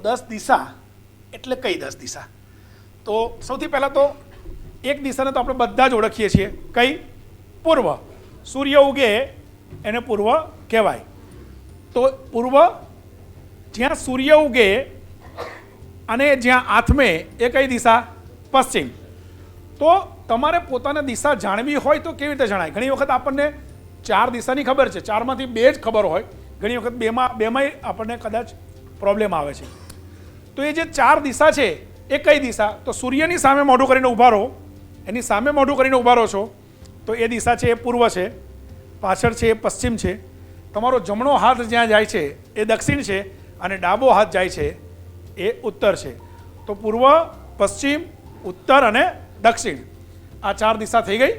10 દિશા એટલે કઈ 10 દિશા? તો સૌથી પહેલાં તો એક દિશાને તો આપણે બધા જ ઓળખીએ છીએ, કઈ? પૂર્વ. સૂર્ય ઉગે એને પૂર્વ કહેવાય. તો પૂર્વ, જ્યાં સૂર્ય ઉગે અને જ્યાં આથમે એ કઈ દિશા? પશ્ચિમ. તો તમારે પોતાને દિશા જાણવી હોય તો કેવી રીતે જણાય? ઘણી વખત આપણને 4 દિશાની ખબર છે, 4માંથી 2 જ ખબર હોય, ઘણી વખત બેમાંય આપણને કદાચ પ્રોબ્લેમ આવે છે. તો એ જે 4 દિશા છે એ કઈ દિશા? તો સૂર્યની સામે મોઢું કરીને ઊભા રહો, એની સામે મોઢું કરીને ઊભા રહો છો તો એ દિશા છે એ પૂર્વ છે, પાછળ છે એ પશ્ચિમ છે, તમારો જમણો હાથ જ્યાં જાય છે એ દક્ષિણ છે અને ડાબો હાથ જાય છે એ ઉત્તર છે. તો પૂર્વ, પશ્ચિમ, ઉત્તર અને દક્ષિણ, આ 4 દિશા થઈ ગઈ.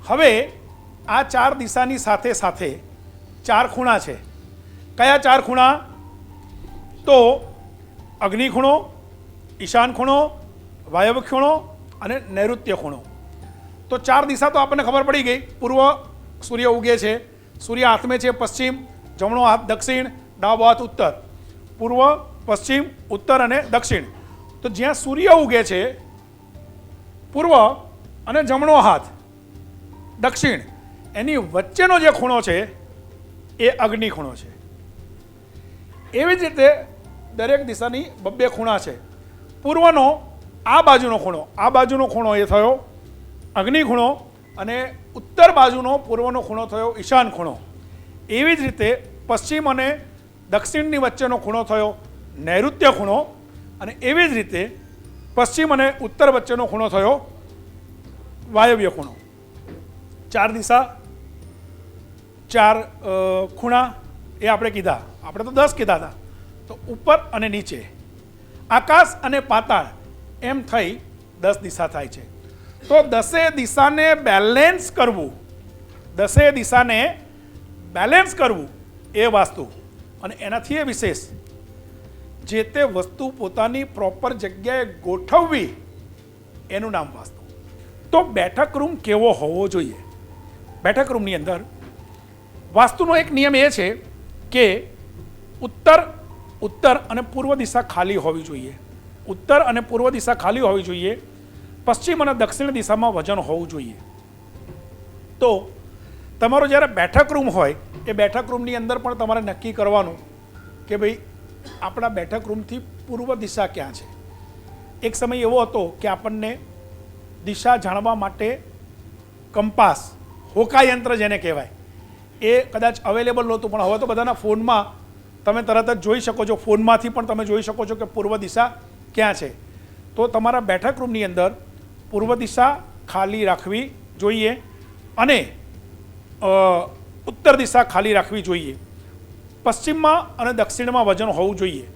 હવે આ 4 દિશાની સાથે સાથે 4 ખૂણા છે. કયા 4 ખૂણા? તો અગ્નિ ખૂણો, ઈશાન ખૂણો, વાયવ્ય ખૂણો અને નૈઋત્ય ખૂણો. તો 4 દિશા તો આપણને ખબર પડી ગઈ. પૂર્વ સૂર્ય ઉગે છે, સૂર્ય હાથમે છે પશ્ચિમ, જમણો હાથ દક્ષિણ, ડાબો હાથ ઉત્તર. પૂર્વ, પશ્ચિમ, ઉત્તર અને દક્ષિણ. તો જ્યાં સૂર્ય ઉગે છે પૂર્વ અને જમણો હાથ દક્ષિણ, એની વચ્ચેનો જે ખૂણો છે એ અગ્નિ ખૂણો છે. એવી જ રીતે દરેક દિશાની 2 ખૂણા છે. પૂર્વનો આ બાજુનો ખૂણો એ થયો અગ્નિ ખૂણો અને ઉત્તર બાજુનો પૂર્વનો ખૂણો થયો ઈશાન ખૂણો. એવી જ રીતે પશ્ચિમ અને દક્ષિણની વચ્ચેનો ખૂણો થયો નૈઋત્ય ખૂણો અને એવી જ રીતે પશ્ચિમ અને ઉત્તર વચ્ચેનો ખૂણો થયો વાયવ્ય ખૂણો. 4 દિશા, 4 ખૂણા એ આપણે કીધા. આપણે તો 10 કીધા હતા. તો ઉપર અને નીચે, આકાશ અને પાતાળ એમ થઈ 10 દિશા થાય છે. તો 10 દિશાને બેલેન્સ કરવું, 10 દિશાને બેલેન્સ કરવું એ વાસ્તુ. અને એનાથી એ વિશેષ, જે તે વસ્તુ પોતાની પ્રોપર જગ્યાએ ગોઠવવી એનું નામ વાસ્તુ. તો બેઠક રૂમ કેવો હોવો જોઈએ? બેઠક રૂમની અંદર વાસ્તુનો એક નિયમ એ છે કે ઉત્તર અને પૂર્વ દિશા ખાલી હોવી જોઈએ. ઉત્તર અને પૂર્વ દિશા ખાલી હોવી જોઈએ. પશ્ચિમ અને દક્ષિણ દિશામાં વજન હોવું જોઈએ. તો તમારો જ્યારે બેઠક રૂમ હોય એ બેઠક રૂમની અંદર પણ તમારે નક્કી કરવાનું કે ભાઈ આપણા બેઠક રૂમથી પૂર્વ દિશા ક્યાં છે. એક સમય એવો હતો કે આપણને દિશા જાણવા માટે કંપાસ, હોકાયંત્ર જેને કહેવાય, એ કદાચ અવેલેબલ નહોતું, પણ હવે તો બધાના ફોનમાં તમે તરત જ જોઈ શકો છો. ફોનમાંથી પણ તમે જોઈ શકો છો કે પૂર્વ દિશા ક્યાં છે. તો તમારા બેઠક રૂમની અંદર પૂર્વ દિશા ખાલી રાખવી જોઈએ અને ઉત્તર દિશા ખાલી રાખવી જોઈએ. પશ્ચિમમાં અને દક્ષિણમાં વજન હોવું જોઈએ.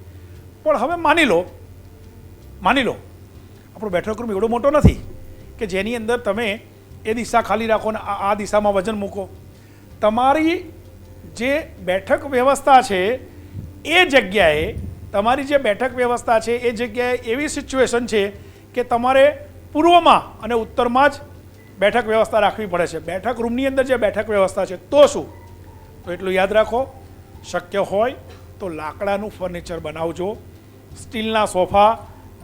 પણ હવે માની લો આપણો બેઠક રૂમ એવડો મોટો નથી કે જેની અંદર તમે એ દિશા ખાલી રાખો ને આ દિશામાં વજન મૂકો. તમારી જે બેઠક વ્યવસ્થા છે એ જગ્યાએ, તમારી જે બેઠક વ્યવસ્થા છે એ જગ્યાએ એવી સિચ્યુએશન છે કે તમારે પૂર્વમાં અને ઉત્તરમાં જ બેઠક વ્યવસ્થા રાખવી પડે છે. બેઠક રૂમની અંદર જે બેઠક વ્યવસ્થા છે તો શું? તો એટલું યાદ રાખો, શક્ય હોય તો લાકડાનું ફર્નિચર બનાવજો. સ્ટીલના સોફા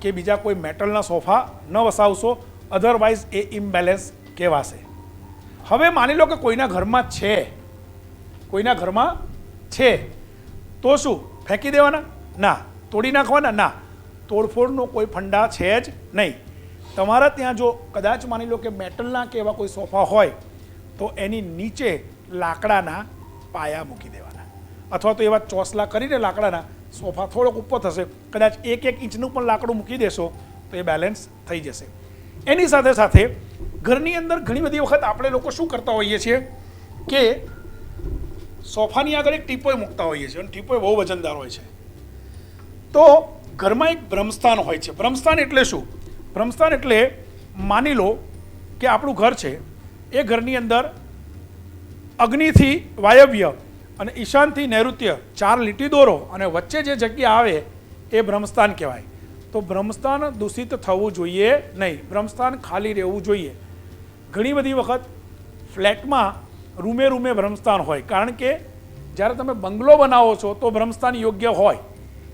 કે બીજા કોઈ મેટલના સોફા ન વસાવશો, અધરવાઇઝ એ ઇમ્બેલેન્સ કહેવાશે. હવે માની લો કે કોઈના ઘરમાં છે તો શું ફેંકી દેવાના? ના. તોડી નાખવાના? ના. તોડફોડનો કોઈ ફંડા છે જ નહીં. તમારા ત્યાં જો કદાચ માની લો કે મેટલના કે એવા કોઈ સોફા હોય તો એની નીચે લાકડાના પાયા મૂકી દેવાના, અથવા તો એવા ચોસલા કરીને લાકડાના સોફા થોડોક ઉપર થશે, કદાચ 1 ઇંચનું પણ લાકડું મૂકી દેશો તો એ બેલેન્સ થઈ જશે. એની સાથે સાથે ઘરની અંદર ઘણી બધી વખત આપણે લોકો શું કરતા હોઈએ છીએ કે સોફાની આગળ એક ટીપોય મૂકતા હોઈએ છીએ અને ટીપોય બહુ વજનદાર હોય છે. તો ઘરમાં એક બ્રહ્મસ્થાન હોય છે. બ્રહ્મસ્થાન એટલે શું? બ્રહ્મસ્થાન એટલે માની લો કે આપણું ઘર છે, એ ઘરની અંદર અગ્નિથી વાયવ્ય અને ઈશાનથી નૈઋત્ય 4 લીટી દોરો અને વચ્ચે જે જગ્યા આવે એ બ્રહ્મસ્થાન કહેવાય. તો બ્રહ્મસ્થાન દૂષિત થવું જોઈએ નહીં, બ્રહ્મસ્થાન ખાલી રહેવું જોઈએ. ઘણી બધી વખત ફ્લેટમાં રૂમે બ્રહ્મસ્થાન હોય, કારણ કે જ્યારે તમે બંગલો બનાવો છો તો બ્રહ્મસ્થાન યોગ્ય હોય,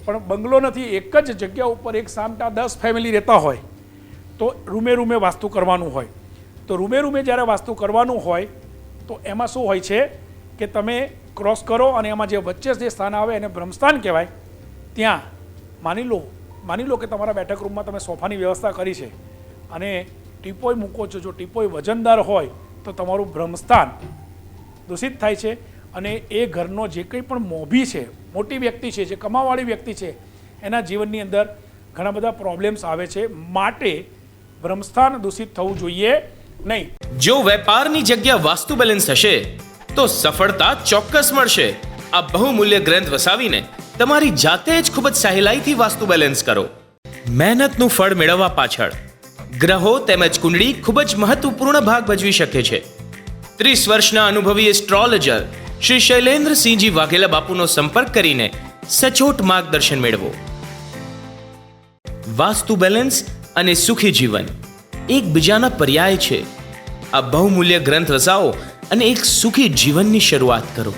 પણ બંગલો નથી, એક જ જગ્યા ઉપર એક સામટા 10 ફેમિલી રહેતા હોય તો રૂમે રૂમે વાસ્તુ કરવાનું હોય. તો રૂમે રૂમે જ્યારે વાસ્તુ કરવાનું હોય તો એમાં શું હોય છે કે તમે ક્રોસ કરો અને એમાં જે વચ્ચે જે સ્થાન આવે એને બ્રહ્મસ્થાન કહેવાય. ત્યાં માની લો કે તમારા બેઠક રૂમમાં તમે સોફાની વ્યવસ્થા કરી છે અને ટીપોય મૂકો છો. જો ટીપોય વજનદાર હોય તો તમારું બ્રહ્મસ્થાન દૂષિત થાય છે અને એ ઘરનો જે કંઈ પણ મોભી છે, મોટી વ્યક્તિ છે, જે કમાવાળી વ્યક્તિ છે, એના જીવનની અંદર ઘણા બધા પ્રોબ્લેમ્સ આવે છે. માટે બ્રહ્મસ્થાન દૂષિત થવું જોઈએ નહીં. જો વેપારની જગ્યા વાસ્તુ બેલેન્સ હશે તો સફળતા ચોક્કસ મળશે. આ બહુમૂલ્ય ગ્રંથ વસાવીને તમારી જાતે જ ખૂબ જ સહેલાઈથી વાસ્તુ બેલેન્સ કરો. મહેનતનું ફળ મેળવવા પાછળ ગ્રહો તેમજ કુંડળી ખૂબ જ મહત્વપૂર્ણ ભાગ ભજવી શકે છે. 30 વર્ષના અનુભવી એસ્ટ્રોલોજર શ્રી શૈલેન્દ્રસિંહજી વાઘેલા બાપુનો સંપર્ક કરીને સચોટ માર્ગદર્શન મેળવો. વાસ્તુ બેલેન્સ અને સુખી જીવન એકબીજાના પર્યાય છે. આ બહુમૂલ્ય ગ્રંથ વસાવો અને એક સુખી જીવનની શરૂઆત કરો.